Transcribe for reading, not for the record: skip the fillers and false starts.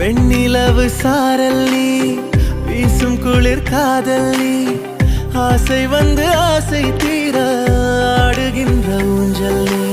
வெண்ணிலவு சாரல்லி வீசும் குளிர் காதல்லி ஆசை வந்து ஆசை தீர ஆடுகின்ற ஊஞ்சல் நீ